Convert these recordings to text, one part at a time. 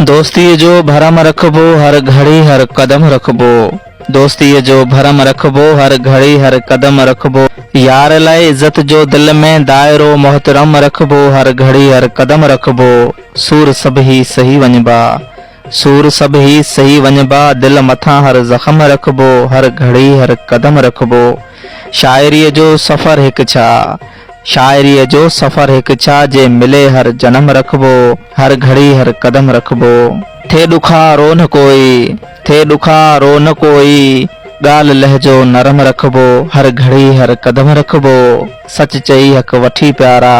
दोस्ती जो भरम रखबो हर घड़ी हर कदम रखबो। दोस्ती जो भरम रखबो हर घड़ी हर कदम रखबो। यार लाए इज्जत जो दिल में दायरो मोहतरम रखबो हर घड़ी हर कदम रखबो। सूर सब ही सही वंजबा, सूर सब ही सही वंजबा, दिल मथा हर जख्म रखबो हर घड़ी हर कदम रखबो। शायरी जो सफ़र हिक छा, शायरी जो सफ़र हिक छा, जे मिले हर जन्म रखबो हर घड़ी हर कदम रखबो। थे दुखा रो न कोई, थे दुखा रो न कोई, गाल लहजो नरम रखबो हर घड़ी हर कदम रखबो। सच चई हक वठी प्यारा,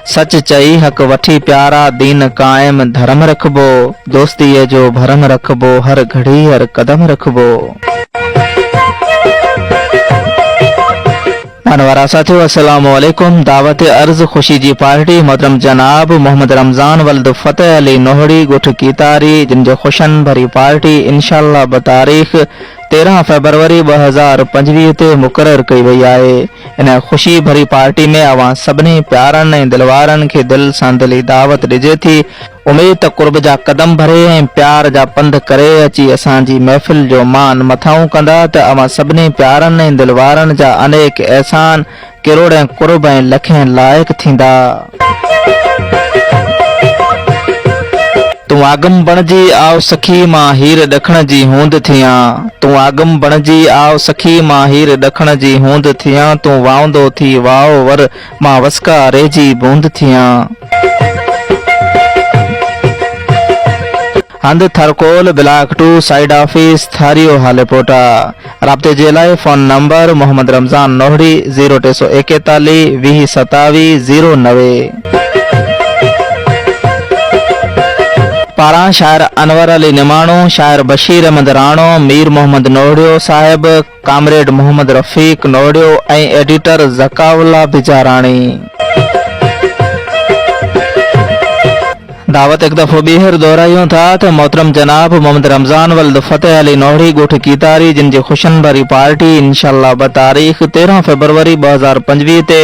सच चई हक वठी प्यारा, दीन कायम धर्म रखबो। दोस्ती जो भरम रखबो हर घड़ी हर कदम रखबो। मानवारा साथियों अस्सलाम वालेकुम। दावत अर्ज खुशी जी पार्टी मोहतरम जनाब मोहम्मद रमजान वल्द फतेह अली नोहड़ी गुठ कीतारी, जिन जो खुशन भरी पार्टी इंशाअल्लाह बतारीख़ 13 फरवरी 2025 ते मुक़रर कई वई आहे। इन खुशी भरी पार्टी में अवां सभिनी प्यारनि ऐं दिलवारनि खे दिल सां दिली दावत ॾिजे थी। उमेद त कुर्ब जा कदम भरे ऐं प्यार जा पंध करे अची असांजी महफ़िल जो मान मथाऊं कंदा त अवां सभिनी प्यारनि ऐं दिलवारनि जा अनेक एहसान किरोड़ ऐं कुर्ब ऐं लखें लाइक़ थींदा। तूं आगम बणजी आओ सखी मां हीर ॾखण जी हूंद थियां, तूं आगम बणजी आओ सखी मां हीर ॾखण जी हूंद थियां, तूं वांदो थी वाओ वर मां वसका रेजी बूंद थियां। हंध थरकोल ब्लॉक 2 साइड ऑफिस थारियो हालेपोटा। राब्ते जे लाइ फोन नंबर मोहम्मद रमजान नोहड़ी 0341 2027 09। पारां शायर अनवर अली निमाणो, शायर बशीर अहमद राणो, मीर मोहम्मद नोहड़ियो साहिब, कामरेड मोहम्मद रफ़ीक नोहड़ियो ऐं एडिटर ज़काउल्ला बिजाराणी। दावत एक दफ़ो ॿीहर दोहरायूं था त मोहतरम जनाब मोहम्मद रमजान वल्द फतेह अली नोहड़ी गुठ कीतारी, जिन जी खुशन भरी पार्टी इंशाअल्लाह बतारीख़ 13 फरवरी 2025 ते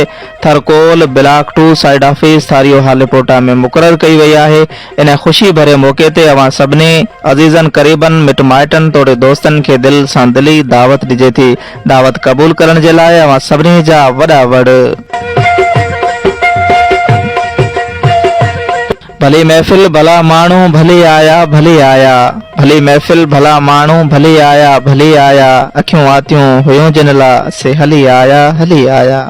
थरकोल ब्लॉक 2 साइड ऑफिस थारियो हालेपोटा में मुक़रर कई वई आहे। इन खुशी भरे मौके ते अवां सभिनी अज़ीज़न क़रीबन मिट माइटन तोड़े दोस्तन खे दिल सां दिली दावत ॾिजे थी। दावत क़बूल करण जे लाइ अवां सभिनी जा वॾा वड़। भली महफ़िल भला माण्हू भली आया भली आया, भली महफ़िल भला माण्हू भली आया भली आया, अखियूं आतियूं हुयूं जिन ला से हली आया हली आया।